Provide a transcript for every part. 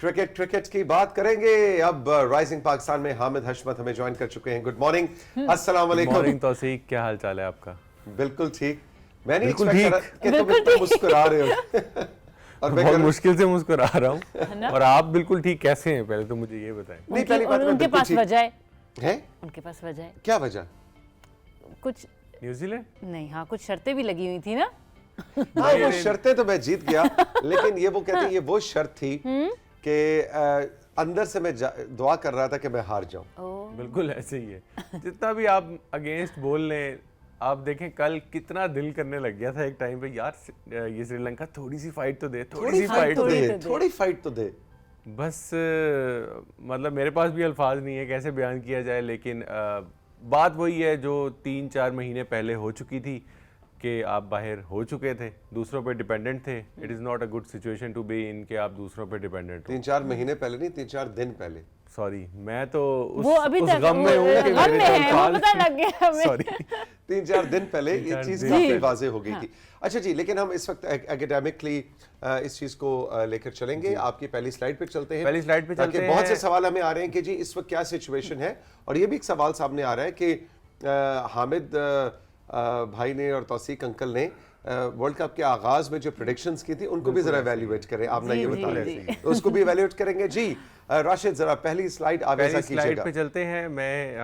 Cricket की बात करेंगे। अब राइजिंग पाकिस्तान में हामिद हशमत हमें ज्वाइन कर चुके हैं। गुड मॉर्निंग, अस्सलाम वालेकुम। मॉर्निंग तौसीक, क्या हाल चाल है आपका? बिल्कुल ठीक। मैं नहीं बिल्कुल एक्सपेक्ट ठीक। कर कि तुम इतना मुस्कुरा रहे हो। और मैं बहुत मुश्किल से मुस्कुरा रहा हूँ। और आप बिल्कुल ठीक कैसे हैं, पहले तो मुझे ये बताएं। नहीं, पहली बात उनके पास वजह है। उनके पास वजह है। क्या वजह? कुछ न्यूजीलैंड नहीं, हाँ कुछ शर्तें भी लगी हुई थी ना। हाँ, वो शर्तें तो मैं जीत गया, लेकिन ये वो कहते हैं ये वो शर्त थी कि अंदर से मैं दुआ कर रहा था कि मैं हार जाऊं। बिल्कुल ऐसे ही है। जितना भी आप अगेंस्ट बोल लें, आप देखें कल कितना दिल करने लग गया था एक टाइम पे, यार ये श्रीलंका थोड़ी सी फाइट तो दे, थोड़ी सी फाइट तो दे, थोड़ी फाइट तो दे। बस मतलब मेरे पास भी अल्फाज नहीं है कैसे बयान किया जाए, लेकिन बात वही है जो 3-4 महीने पहले हो चुकी थी कि आप बाहर हो चुके थे, दूसरों पे डिपेंडेंट थे। It is not a good situation to be in के आप दूसरों पे डिपेंडेंट हो। 3-4 महीने पहले नहीं, 3-4 दिन पहले। सॉरी, मैं तो वो अभी उस तक गम में हूँ कि गम मेरे में है, वो अल्फाज पता लग गया हमें। सॉरी 3-4 दिन पहले ये चीज काफी वाज़ेह हो गई थी। अच्छा जी, लेकिन हम इस वक्त एकेडमिकली इस चीज को लेकर चलेंगे। आपकी पहली स्लाइड पे चलते हैं। पहली स्लाइड पे चलते हैं। बहुत से सवाल हमें आ रहे हैं कि जी इस वक्त क्या सिचुएशन है, और ये भी एक सवाल सामने आ रहा है कि हामिद भाई ने और तौसीक अंकल ने वर्ल्ड कप के आगाज में जो प्रेडिक्शंस की थी उनको भी जरा एवेल्युएट करें। आप ना ये बता रहे थे, तो उसको भी एवेल्युएट करेंगे जी। राशिद, जरा पहली स्लाइड आप ऐसा कीजिएगा। स्लाइड पे चलते हैं। मैं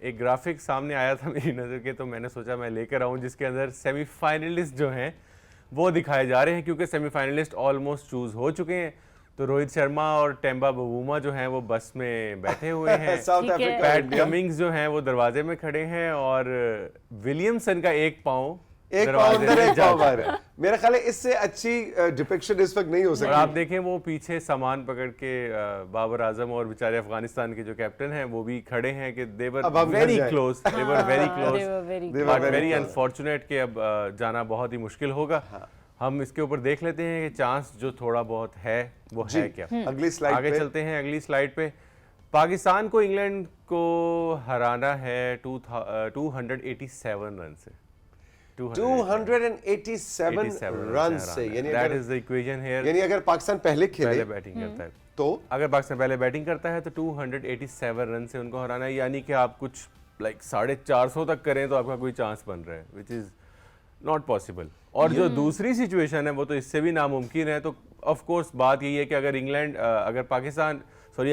एक ग्राफिक सामने आया था मेरी नज़र के, तो मैंने सोचा मैं लेकर आऊँ, जिसके अंदर सेमीफाइनलिस्ट जो हैं वो दिखाए जा रहे हैं, क्योंकि सेमीफाइनलिस्ट ऑलमोस्ट चूज हो चुके हैं। तो रोहित शर्मा और टेम्बा बवूमा जो हैं वो बस में बैठे हुए हैं। साउथ अफ्रीका, पैट कमिंग्स जो हैं वो दरवाजे में खड़े हैं, और विलियमसन का एक पाँव अंदर एक पाँव बाहर है। मेरा ख्याल है इससे अच्छी डिपिक्शन इस वक्त नहीं हो सकती। और आप देखें वो पीछे सामान पकड़ के बाबर आजम और बेचारे अफगानिस्तान के जो कैप्टन हैं वो भी खड़े हैं कि they were very close, they were very close, but very unfortunate कि अब जाना बहुत ही मुश्किल होगा। हम इसके ऊपर देख लेते हैं कि चांस जो थोड़ा बहुत है वो है क्या। अगली स्लाइड आगे चलते हैं। अगली स्लाइड पे पाकिस्तान को इंग्लैंड को हराना है 287 रन से। 287 रन से, यानी that is the equation here. यानी अगर पाकिस्तान पहले खेले, बैटिंग करता है, तो अगर पाकिस्तान पहले बैटिंग करता है तो 287 रन से उनको हराना है, यानी कि आप कुछ लाइक 450 तक करें तो आपका कोई चांस बन रहा है, विच इज नॉट पॉसिबल। और जो दूसरी सिचुएशन है वो तो इससे भी नामुमकिन है। तो ऑफ कोर्स बात यही है कि अगर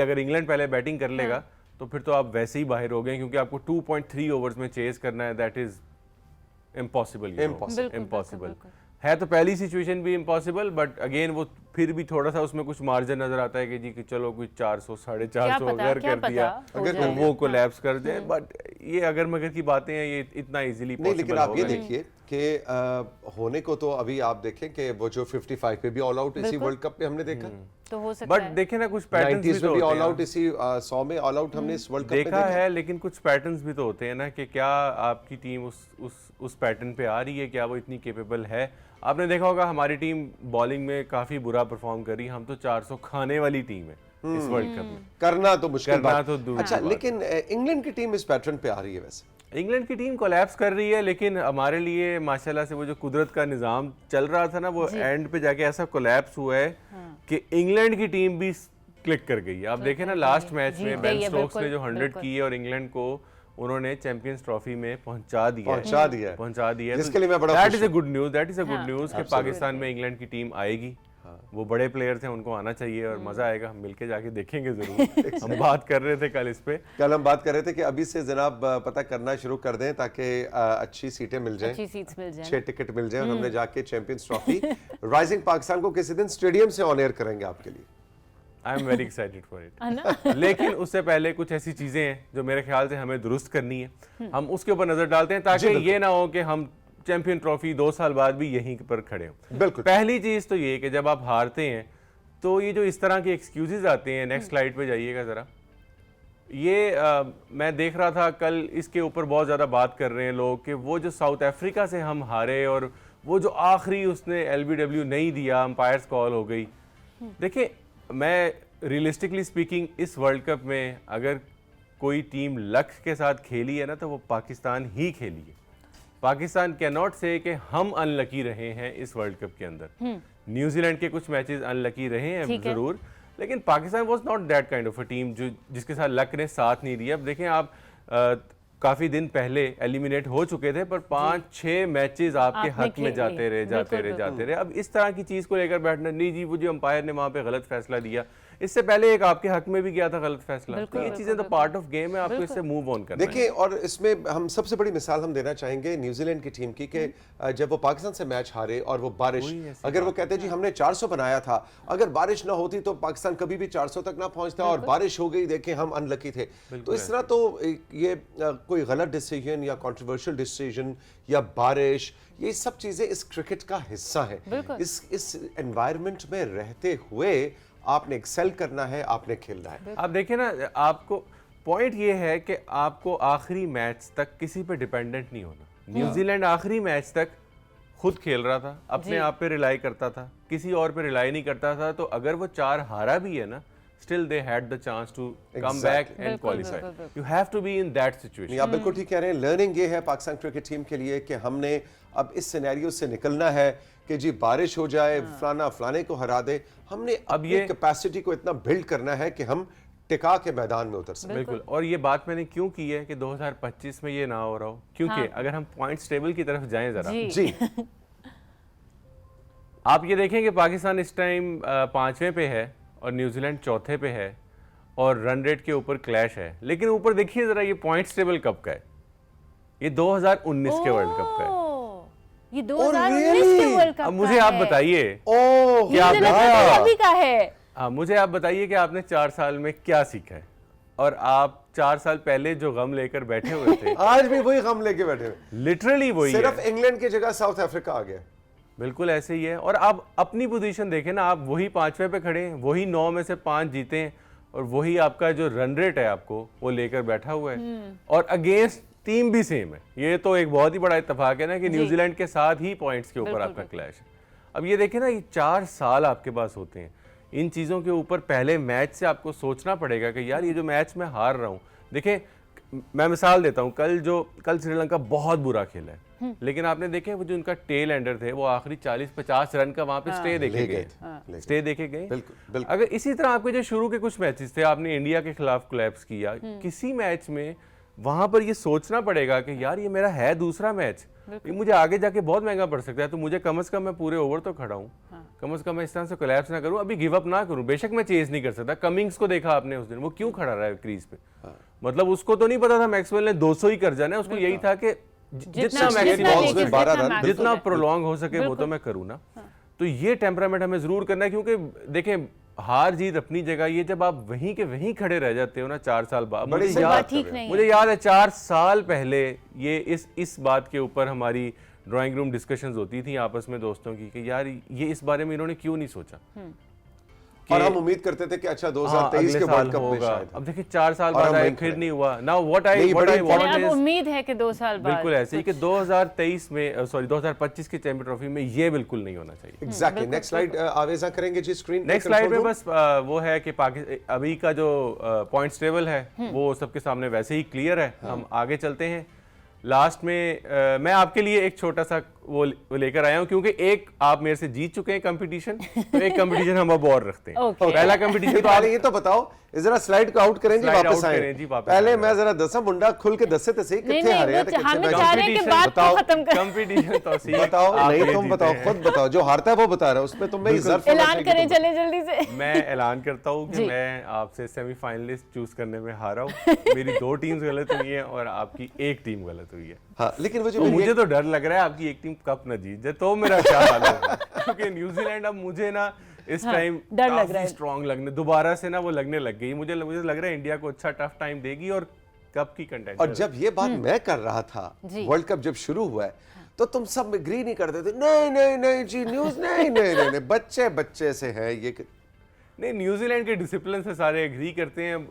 अगर इंग्लैंड पहले बैटिंग कर लेगा तो फिर तो आप वैसे ही बाहर हो गए, क्योंकि आपको 2.3 ओवर्स में चेज करना है। दैट इज इम्पॉसिबल है। तो पहली सिचुएशन भी इम्पॉसिबल, बट अगेन वो फिर भी थोड़ा सा उसमें कुछ मार्जिन नजर आता है कि जी कि चलो कुछ 400 450 अगर कर दिया तो वो कोलैप्स कर जाए। बट ये अगर मगर की बातें हैं, ये इतना इजीली नहीं। लेकिन आप ये देखिए कि होने को तो अभी आप देखें कि वो जो 55 पे भी ऑल आउट इसी वर्ल्ड कप पे हमने देखा, तो हो सकता है। बट देखे ना कुछ पैटर्न्स भी तो भी ऑल होते आउट इसी 100 में ऑल आउट हमने इस वर्ल्ड कप में देखा है, लेकिन कुछ पैटर्न्स भी तो होते हैं ना कि क्या आपकी टीम उस पैटर्न पे आ रही है, क्या वो इतनी केपेबल है। आपने देखा होगा हमारी टीम बॉलिंग में काफी बुरा परफॉर्म कर रही है। हम तो 400 खाने वाली टीम है इस वर्ल्ड कप में, करना तो मुश्किल बात। तो दूर अच्छा, लेकिन इंग्लैंड की टीम इस पैटर्न पे आ रही है। वैसे इंग्लैंड की टीम कोलैप्स कर रही है, लेकिन हमारे लिए माशाल्लाह से वो जो कुदरत का निज़ाम चल रहा था ना, वो एंड पे जाके ऐसा कोलैप्स हुआ है कि इंग्लैंड की टीम भी क्लिक कर गई है। आप देखें ना लास्ट मैच में बेन स्टोक्स ने जो 100 की है और इंग्लैंड को उन्होंने चैंपियंस ट्रॉफी में पहुंचा दिया। जिसके लिए मैं बड़ा that is a good news कि पाकिस्तान में इंग्लैंड की टीम आएगी। वो बड़े प्लेयर्स हैं, उनको आना चाहिए और मजा आएगा। हम मिलके जाके देखेंगे जरूर। हम बात कर रहे थे कल हम बात कर रहे थे कि अभी से जनाब पता करना शुरू कर दें ताकि अच्छी सीटें मिल जाएं, 6 टिकट मिल जाएं और हमने जाके चैंपियंस ट्रॉफी राइजिंग पाकिस्तान को किसी दिन स्टेडियम से ऑन एयर करेंगे आपके लिए। I am very excited for it. लेकिन उससे पहले कुछ ऐसी चीजें हैं जो मेरे ख्याल से हमें दुरुस्त करनी है। हम उसके ऊपर नजर डालते हैं ताकि ये ना हो कि हम चैंपियन ट्रॉफी 2 साल बाद भी यहीं पर खड़े हों। बिल्कुल। पहली चीज तो ये कि जब आप हारते हैं तो ये जो इस तरह के एक्सक्यूजेज आते हैं, नेक्स्ट स्लाइड पे जाइएगा जरा, ये मैं देख रहा था कल, इसके ऊपर बहुत ज़्यादा बात कर रहे हैं लोग कि वो जो साउथ अफ्रीका से हम हारे और वो जो आखिरी उसने LBW नहीं दिया, अंपायर्स कॉल हो गई। देखिए, मैं रियलिस्टिकली स्पीकिंग इस वर्ल्ड कप में अगर कोई टीम लक के साथ खेली है ना तो वो पाकिस्तान ही खेली है। पाकिस्तान कैन नॉट से कि हम अनलकी रहे हैं इस वर्ल्ड कप के अंदर। न्यूजीलैंड के कुछ मैचेस अनलकी रहे हैं जरूर, लेकिन Pakistan was not that kind of a team जो जिसके साथ लक ने साथ नहीं दिया। अब देखें आप काफी दिन पहले एलिमिनेट हो चुके थे, पर 5-6 मैचेस आपके हक में जाते रहे। अब इस तरह की चीज को लेकर बैठना, नहीं जी वो जो अंपायर ने वहां पे गलत फैसला दिया, इससे पहले एक आपके हक में भी किया था गलत फैसला। तो ये चीजें तो पार्ट ऑफ गेम है, आपको इससे मूव ऑन करना है। देखिए, और इसमें हम सबसे बड़ी मिसाल हम देना चाहेंगे न्यूजीलैंड की टीम की कि जब वो पाकिस्तान से मैच हारे और वो बारिश, अगर वो कहते जी हमने 400 बनाया था, अगर बारिश ना होती तो पाकिस्तान कभी भी 400 तक ना पहुंचता, और बारिश हो गई, देखें हम अनलकी थे। तो इस तरह तो ये कोई गलत डिसीजन या कंट्रोवर्शियल डिसीजन या बारिश, ये सब चीजें इस क्रिकेट का हिस्सा है। इस एनवायरनमेंट में रहते हुए आपने एक्सेल करना है, आपने खेलना है। आप देखिए ना, आपको पॉइंट ये है कि आपको आखिरी मैच तक किसी पे डिपेंडेंट नहीं होना। न्यूजीलैंड आखिरी मैच तक खुद खेल रहा था, अपने आप पे रिलाई करता था, किसी और पे रिलाई नहीं करता था। तो अगर वो 4 हारा भी है ना, still they had the chance to come back and qualify. You have to be in that situation. आप बिल्कुल ठीक कह रहे हैं। लर्निंग ये है पाकिस्तान क्रिकेट टीम के लिए कि हमने अब इस सिनेरियो से निकलना है कि जी बारिश हो जाए, फलाना फलाने को हरा दे, हमने अब ये कैपेसिटी को इतना बिल्ड करना है कि हम टिका के मैदान में उतर सकें। बिल्कुल। और ये बात मैंने क्यों की है कि 2025 में ये ना हो रहा हो, क्योंकि अगर हम पॉइंट्स टेबल की तरफ जाएं जरा जी आप ये देखें कि पाकिस्तान इस टाइम 5वें पे है और न्यूजीलैंड 4थे पे है, और रन रेट के ऊपर क्लैश है। लेकिन ऊपर देखिए जरा, ये पॉइंट्स टेबल कब का है? ये 2019 के वर्ल्ड कप का है। ये 2019 के वर्ल्ड कप अब मुझे आप बताइए कि अभी का है। मुझे आप बताइए कि आपने 4 साल में क्या सीखा है, और आप 4 साल पहले जो गम लेकर बैठे हुए थे आज भी वही गम लेके बैठे हुए, लिटरली वही है। सिर्फ इंग्लैंड की जगह साउथ अफ्रीका आ गया। बिल्कुल ऐसे ही है। और आप अपनी पोजीशन देखें ना, आप वही 5वें पे खड़े हैं, वही 9 में से 5 जीते हैं, और वही आपका जो रन रेट है आपको वो लेकर बैठा हुआ है, और अगेंस्ट टीम भी सेम है। ये तो एक बहुत ही बड़ा इत्तेफाक है ना कि न्यूजीलैंड के साथ ही पॉइंट्स के ऊपर आपका क्लैश है। अब ये देखें ना, ये 4 साल आपके पास होते हैं, इन चीज़ों के ऊपर पहले मैच से आपको सोचना पड़ेगा कि यार ये जो मैच मैं हार रहा हूँ। देखें, मैं मिसाल देता हूँ, कल श्रीलंका बहुत बुरा खेला है, लेकिन आपने देखे वो जो उनका टेल एंडर थे, वो आखिरी 40-50 रन का वहां पे स्टे देखे गए। अगर इसी तरह आपके जो शुरू के कुछ मैचेस थे, आपने इंडिया के खिलाफ कोलैप्स किया, किसी मैच में वहां पर ये सोचना पड़ेगा कि यार ये मेरा है दूसरा मैच, ये मुझे आगे जाके बहुत महंगा पड़ सकता है, तो मुझे कम से कम मैं पूरे ओवर तो खड़ा हूँ, कम से कम मैं इस तरह से कोलैप्स ना करूँ, अभी गिव अप ना करूँ। बेशक मैं चेज नहीं कर सकता। कमिंग्स को देखा आपने उस दिन, वो क्यों खड़ा रहा है क्रीज पे? मतलब उसको तो नहीं पता था मैक्सवेल ने 200 ही कर जाना है, उसको यही था कि जितना प्रोलॉन्ग हो सके वो तो मैं करूँ ना। तो ये टेम्परामेंट हमें जरूर करना है, क्योंकि देखें हार जीत अपनी जगह, ये जब आप वहीं के वहीं खड़े रह जाते हो ना 4 साल बाद, मुझे याद है 4 साल पहले ये इस बात के ऊपर हमारी ड्राइंग रूम डिस्कशंस होती थी आपस में दोस्तों की कि यार ये इस बारे में इन्होंने क्यों नहीं सोचा। और हम उम्मीद करते थे कि अच्छा 2023 के वर्ल्ड कप में शायद। अब देखिए 4 साल बाद आए, फिर नहीं हुआ। Now what I want is, उम्मीद है कि 2 साल बाद बिल्कुल ऐसे ही कि 2023 में, सॉरी 2025 की चैंपियन ट्रॉफी में ये बिल्कुल नहीं होना चाहिए। एग्जैक्टली। नेक्स्ट स्लाइड आवेजा करेंगे जी स्क्रीन। नेक्स्ट स्लाइड में बस वो है कि अभी का जो पॉइंट्स टेबल है वो सबके सामने वैसे ही क्लियर है। हम आगे चलते हैं। लास्ट में मैं आपके लिए एक छोटा सा वो लेकर आया हूं, क्योंकि एक आप मेरे से जीत चुके हैं कंपटीशन, तो एक कंपटीशन हम अब और रखते हैं। पहला कंपटीशन तो ये तो बताओ, जरा स्लाइड को आउट करें जी, वापस आए पहले मैं जरा दसा मुंडा खुल के दसे थे सही, कितने हारे हैं कंपटीशन तो सही बताओ। नहीं तुम बताओ, खुद बताओ, जो हारता है वो बता रहा है, उसमें तुम ऐलान करें, चले जल्दी से। मैं ऐलान करता हूं कि मैं आपसे सेमीफाइनलिस्ट चूज करने में हारा हूं। मेरी 2 टीम्स गलत हुई है और आपकी 1 टीम गलत हुई है। हाँ, लेकिन मुझे तो डर लग रहा है आपकी 1 टीम कप न जीत जाए, तो मेरा क्या हाल होगा, क्योंकि न्यूजीलैंड अब मुझे ना इस टाइम डर लग रहा है, स्ट्रॉन्ग लगने दोबारा से ना वो लगने लग गई। मुझे लग रहा है इंडिया को अच्छा टफ टाइम देगी और कप की कंटेंट। और जब ये बात मैं कर रहा था, वर्ल्ड कप जब शुरू हुआ है, तो तुम सब एग्री नहीं करते थे, नहीं नहीं नहीं जी न्यूज नहीं, बच्चे से है ये। नहीं, न्यूजीलैंड के डिसिप्लिन से सारे एग्री करते हैं,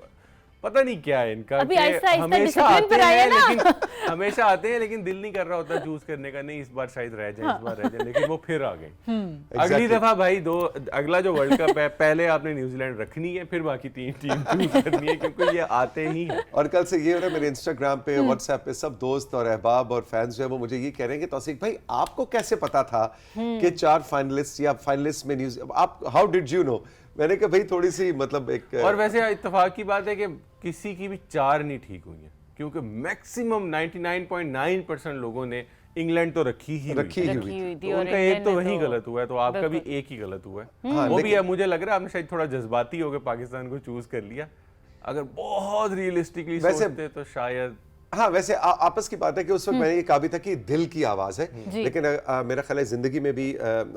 पता नहीं क्या है इनका। अभी हमेशा आते हैं लेकिन हमेशा आते हैं, लेकिन दिल नहीं कर रहा होता चूज करने का, नहीं इस बार शायद रह जाए, इस बार रह जाए, लेकिन वो फिर आ गए। अगली दफा भाई अगला जो वर्ल्ड कप है, पहले आपने न्यूजीलैंड रखनी है, फिर बाकी 3 टीम चूज करनी है, क्योंकि ये आते ही हैं। और कल से ये हो रहा है, मेरे इंस्टाग्राम पे, व्हाट्सएप पे सब दोस्त और अहबाब और फैंस जो है वो मुझे ये कह रहे हैं कि तौसीक भाई आपको कैसे पता था कि 4 फाइनलिस्ट या फाइनलिस्ट में न्यूज, आप हाउ डिड यू नो? मैंने कहा भाई थोड़ी सी मतलब एक और वैसे इत्तेफाक की बात है कि किसी की भी 4 नहीं ठीक हुई है, क्योंकि मैक्सिमम 99.9% लोगों ने इंग्लैंड तो रखी ही रखी हुई थी तो और उनका एक तो इंग्लैंड ने वहीं तो- गलत हुआ है, तो आपका भी एक ही गलत हुआ है। हाँ, वो भी लेकिन- है, मुझे लग रहा है आपने शायद थोड़ा जज्बाती हो गए पाकिस्तान को चूज कर लिया। अगर बहुत रियलिस्टिकली वैसे- सोचते तो शायद हाँ वैसे आपस की बात है कि उस वक्त मैंने ये कहा भी था कि दिल की आवाज़ है, जी। लेकिन मेरा ख्याल है ज़िंदगी में भी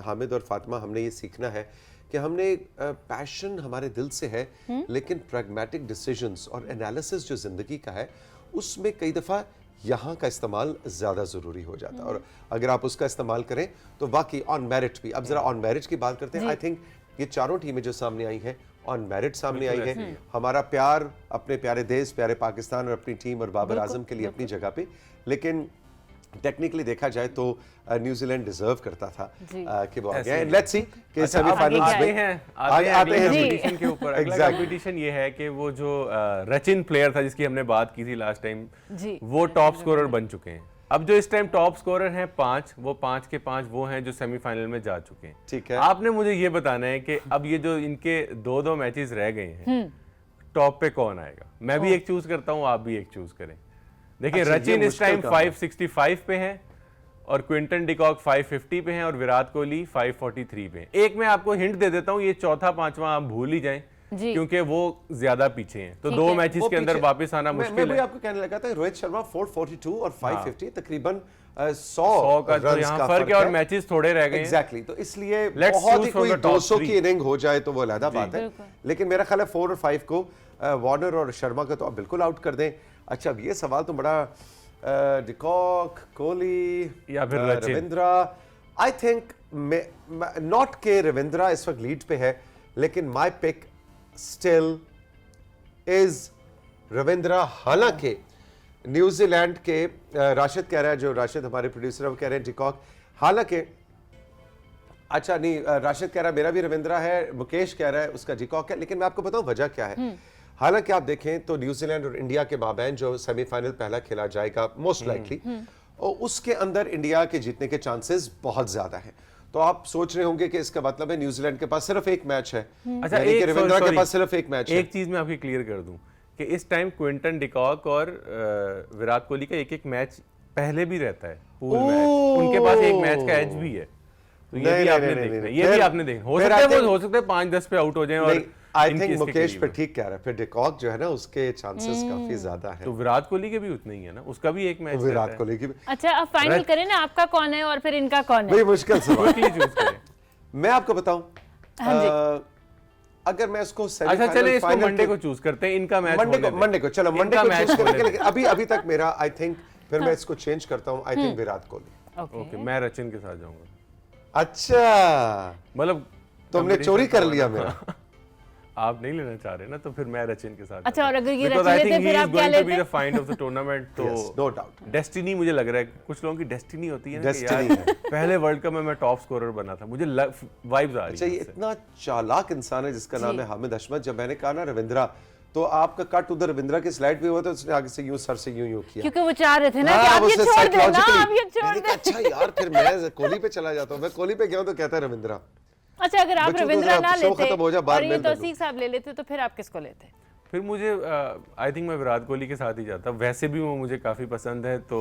हामिद और फातिमा हमने ये सीखना है कि हमने पैशन हमारे दिल से है, लेकिन प्रैग्मेटिक डिसीजंस और एनालिसिस जो ज़िंदगी का है उसमें कई दफ़ा यहाँ का इस्तेमाल ज़्यादा ज़रूरी हो जाता है, और अगर आप उसका इस्तेमाल करें तो वाकई ऑन मेरिट भी। अब ज़रा ऑन मेरिट की बात करते हैं। आई थिंक ये चारों टीमें जो सामने आई हैं ऑन मेरिट सामने आई है। हमारा प्यार अपने प्यारे देश, प्यारे पाकिस्तान और अपनी टीम और बाबर आजम के लिए अपनी जगह पे, लेकिन टेक्निकली देखा जाए तो न्यूजीलैंड डिजर्व करता था कि वो आ गया। लेट्स सी कि अच्छा, सेमीफाइनल्स आगे में आते हैं जी। कंपटीशन के ऊपर। अगला Exactly. कंपटीशन ये है कि वो जो रचिन प्लेयर था जिसकी हमने बात की थी लास्ट टाइम, जी। वो टॉप स्कोरर बन चुके हैं। अब जो इस टाइम टॉप स्कोरर हैं 5, वो 5 के 5 वो हैं जो सेमीफाइनल में जा चुके हैं। ठीक है। आपने मुझे ये बताना है कि अब ये जो इनके 2-2 मैचेस रह गए हैं, टॉप पे कौन आएगा? मैं भी एक चूज करता हूँ, आप भी एक चूज करें। देखिए अच्छा, ये रचिन इस मुश्किल टाइम काम है। 565 पे है और क्विंटन डिकॉक 550 पे हैं और विराट कोहली 543 पे हैं। एक मैं आपको हिंट दे देता हूँ, ये चौथा पांचवा आप भूल ही जाएं जी। क्योंकि वो ज्यादा पीछे हैं, तो ठीक 2 है। मैचेस वो के अंदर पीछे- वापस आना मैं मुश्किल भी है। आपको कहने लगा था रोहित शर्मा 442 और 550 तकरीबन 100 100 का तो रन्स यहाँ का फर्क है और मैचेस थोड़े रह गए हैं। एग्जैक्टली। तो इसलिए Let's बहुत choose ही from कोई the top 200 three. की इनिंग हो जाए तो वो अलग बात है, बिल्कुल। लेकिन मेरा ख्याल है 4 और 5 को वार्नर और शर्मा का तो आप बिल्कुल आउट कर दें। अच्छा अब ये सवाल तो बड़ा डिकॉक, कोहली या फिर Rachin. Ravindra. I think not के रविंद्रा इस वक्त लीड पे है, लेकिन my pick still is Ravindra. हालांकि न्यूजीलैंड के राशिद कह रहा है, जो राशिद हमारे प्रोड्यूसर है, वो कह रहे हैं डिकॉक। हालांकि अच्छा नहीं, राशिद कह रहा है मेरा भी रविंद्रा है, मुकेश कह रहा है उसका डिकॉक है, लेकिन मैं आपको बताऊं वजह क्या है। हालांकि आप देखें तो न्यूजीलैंड और इंडिया के माबैन जो सेमीफाइनल पहला खेला जाएगा मोस्ट लाइकली, और उसके अंदर इंडिया के जीतने के चांसेस बहुत ज्यादा हैं। तो आप सोच रहे होंगे कि इसका मतलब है न्यूजीलैंड के पास सिर्फ एक मैच है, अच्छा, यानी कि एक रविंद्रा के sorry, पास सिर्फ एक मैच है। एक चीज मैं आपकी क्लियर कर दूं कि इस टाइम क्विंटन डिकॉक और विराट कोहली का एक मैच पहले भी रहता है पूल मैच, उनके पास एक मैच का एज भी है, तो ये नहीं, भी नहीं, आपने नहीं, देखना है, नहीं, ये भी फिर- आपने देखना। हो फिर सकता है I think- वो हो सकता है 5-10 पे आउट हो जाएं और आई इनकी थिंक इसके मुकेश करीब पे है। ठीक कह रहा है, फिर डिकॉक जो है ना उसके चांसेस काफी ज्यादा है। तो विराट कोहली के भी उतने ही है ना, उसका भी एक मैच विराट कोहली की अच्छा अब फाइनल करें ना, आपका कौन है और फिर इनका कौन है? भाई मुश्किल सवाल। चूज करें। मैं आपको बताऊं, हाँ जी। अगर मैं उसको अच्छा सेमीफाइनल चले इसको फाइनल मंडे के- को चूज करते हैं, इनका मैच मंडे को चलो मंडे को मैच चूज करेंगे, लेकिन अभी तक मेरा आई थिंक फिर मैं इसको चेंज करता हूं, I think Virat Kohli. Okay, मैं रचिन के साथ जाऊंगा। अच्छा मतलब तुमने चोरी कर लिया मेरा। आप नहीं लेना चाह रहे ना, तो फिर मैं रचिन के साथ अच्छा, और अगर ये Because रचिन I लेते think he फिर is आप क्या going to be लेते? the find of the tournament, तो Yes, no doubt. डेस्टिनी मुझे लग रहा है, कुछ लोगों की डेस्टिनी होती है ना कि Destiny यार पहले वर्ल्ड कप में मैं टॉप स्कोरर बना था, मुझे वाइब्स आ रही अच्छा ये है उससे। इतना चालाक इंसान है जिसका नाम है हामिद अशमत। जब मैंने कहा ना रविंद्रा, तो आपका कट उधर रविंद्रा की स्लाइड पे हुआ था, उसने आगे से यूं सर से यूं किया। क्योंकि वो चाह रहे थे ना कि हाँ, आप ये उसने छोड़ देना, psychologically- आप ये छोड़ मैंने कहा, दे। अच्छा यार फिर मैं कोहली पे चला जाता हूँ, मैं कोहली पे गया हूँ तो कहता है रविंद्रा। अच्छा अगर आप बच्चों को रविंद्रा जरा ना शो लेते खत्म हो जाए, बाद और ये में ले लो। तौसीक साहब ले लेते तो फिर आप किसको लेते? फिर मुझे आई थिंक मैं विराट कोहली के साथ ही जाता, वैसे भी वो मुझे काफी पसंद है, तो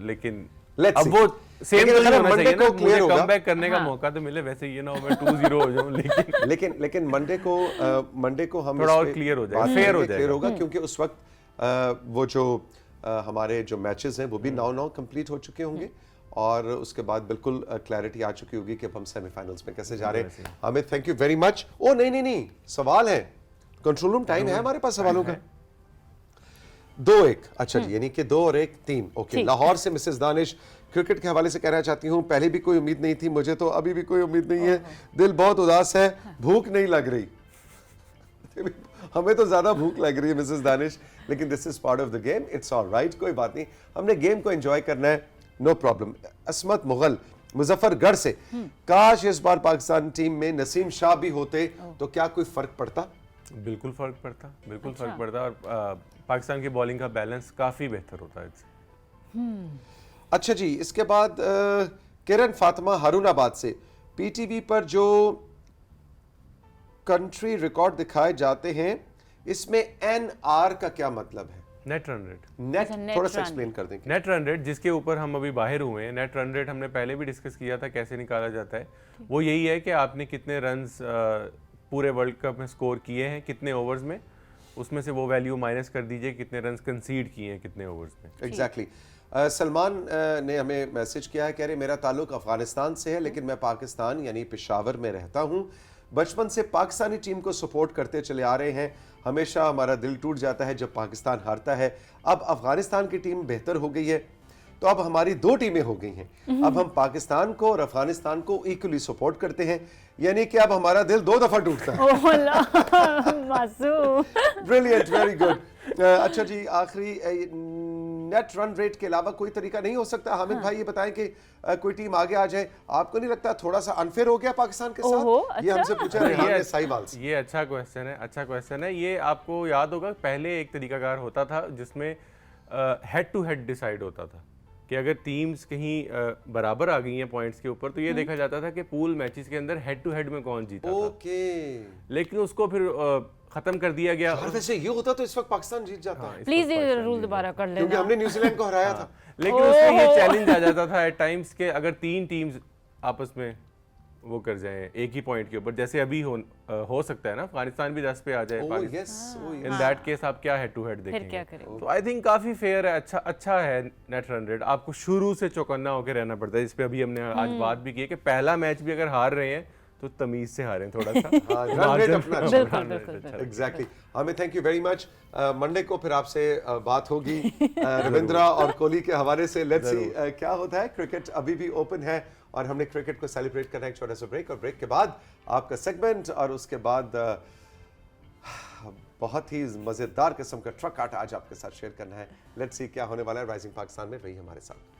लेकिन Let's अब see. वो सेम लेकिन तो नहीं अगर होना Monday चाहिए ना, को clear मुझे होगा। कमबैक करने का मौका तो मिले, वैसे ये ना हो मैं 2-0 हो जाऊं, लेकिन लेकिन मंडे को हम थोड़ा इस और पे clear हो जाएगा, बात fair करेंगे, हो clear जाएगा। होगा, क्योंकि उस वक्त वो जो हमारे जो मैचेस हैं वो भी 9 कंप्लीट हो चुके होंगे, और उसके बाद बिल्कुल क्लैरिटी आ चुकी होगी कि अब हम सेमीफाइनल्स में कैसे जा रहे हैं। Hamid thank you very much. ओ नहीं सवाल है, कंट्रोल रूम टाइम है हमारे पास सवालों का। 2-1, अच्छा जी, यानी कि 2 और 1 3। ओके, लाहौर से मिसेस दानिश क्रिकेट के हवाले से कहना चाहती हूँ, पहले भी कोई उम्मीद नहीं थी मुझे, तो अभी भी कोई उम्मीद नहीं है, दिल बहुत उदास है, भूख नहीं लग रही। हमें तो ज्यादा भूख लग रही है मिसेस दानिश, लेकिन this is part of the game, it's alright, कोई बात नहीं, हमने गेम को एंजॉय करना है, नो प्रॉब्लम। असमत मुगल मुजफ्फरगढ़ से, काश इस बार पाकिस्तान टीम में नसीम शाह भी होते तो क्या कोई फर्क पड़ता? बिल्कुल फर्क पड़ता, बिल्कुल फर्क पड़ता, और पाकिस्तान की बॉलिंग का बैलेंस काफी बेहतर होता है इससे। अच्छा जी, इसके बाद किरण फातिमा हारूनाबाद से, पीटीवी पर जो कंट्री रिकॉर्ड दिखाए जाते हैं, इसमें NR का क्या मतलब है? Net run rate. नेट अच्छा, net थोड़ा सा run एक्सप्लेन कर देंगे। नेट रन रेट जिसके ऊपर हम अभी बाहर हुए हैं, नेट रन रेट हमने पहले भी डिस्कस किया था कैसे निकाला जाता है। वो यही है कि आपने कितने रन्स पूरे वर्ल्ड कप में स्कोर किए हैं, कितने ओवर्स में, उसमें से वो वैल्यू माइनस कर दीजिए कितने रन्स कंसीड किए हैं कितने ओवर्स में। एग्जैक्टली सलमान ने हमें मैसेज किया है, कह रहे मेरा ताल्लुक अफगानिस्तान से है लेकिन मैं पाकिस्तान यानी पेशावर में रहता हूँ। बचपन से पाकिस्तानी टीम को सपोर्ट करते चले आ रहे हैं। हमेशा हमारा दिल टूट जाता है जब पाकिस्तान हारता है। अब अफगानिस्तान की टीम बेहतर हो गई है तो अब हमारी 2 टीमें हो गई हैं। अब हम पाकिस्तान को और अफगानिस्तान को इक्वली सपोर्ट करते हैं, यानी कि अब हमारा दिल 2 दफा टूटता है। ओह ला, मासूम। Brilliant, very good. अच्छा जी, आखिरी नेट रन रेट के अलावा कोई तरीका नहीं हो सकता? हामिद भाई ये बताएं कि कोई टीम आगे आ जाए, आपको नहीं लगता थोड़ा सा अनफेयर हो गया पाकिस्तान के ओहो, साथ? ये अच्छा। हमसे पूछा रेहान ने साहिवाल से। ये अच्छा क्वेश्चन है, अच्छा क्वेश्चन है। ये आपको याद होगा पहले एक तरीकाकार होता था जिसमें हेड टू हेड डिसाइड होता था कि अगर टीम्स कहीं बराबर आ गई हैं पॉइंट्स के ऊपर तो ये देखा जाता था कि पूल मैचेस के अंदर हेड टू हेड में कौन जीता था। ओके, लेकिन उसको फिर खत्म कर दिया गया। यार वैसे ये होता तो इस वक्त पाकिस्तान जीत जाता, प्लीज ये रूल दोबारा कर क्योंकि लेना। हमने न्यूजीलैंड को हराया था। लेकिन उसमें ये चैलेंज आ जाता था एट टाइम्स के अगर 3 टीम्स आपस में वो कर जाएं एक ही पॉइंट के ऊपर, जैसे अभी हो सकता है ना, अफगानिस्तान भी 10 पे आ जाए oh Pakistan, yes, oh in that case आप क्या हेड टू हेड फिर देखेंगे? क्या करें? तो आई थिंक काफी फेयर है, अच्छा है नेट रन रेट। आपको शुरू से चौकन्ना होकर रहना पड़ता है। इस पे अभी हमने आज बात भी की है कि पहला मैच भी अगर हार रहे हैं तो तमीज से हारें थोड़ा सा। हाँ, रन रेट अपना अच्छा बिल्कुल, run rate बिल्कुल, अच्छा बिल्कुल। एग्जैक्टली। हमें thank you very much. Monday को फिर आपसे बात होगी रविंद्रा और कोहली के हवाले से। लेट्स सी क्या होता है। क्रिकेट अभी भी ओपन है और हमने क्रिकेट को सेलिब्रेट करना है। एक छोटा सा ब्रेक, और ब्रेक के बाद आपका सेगमेंट, और उसके बाद बहुत ही मजेदार किस्म का ट्रक आर्ट आज आपके साथ शेयर करना है। लेट्स सी क्या होने वाला है। राइजिंग पाकिस्तान में रही हमारे साथ।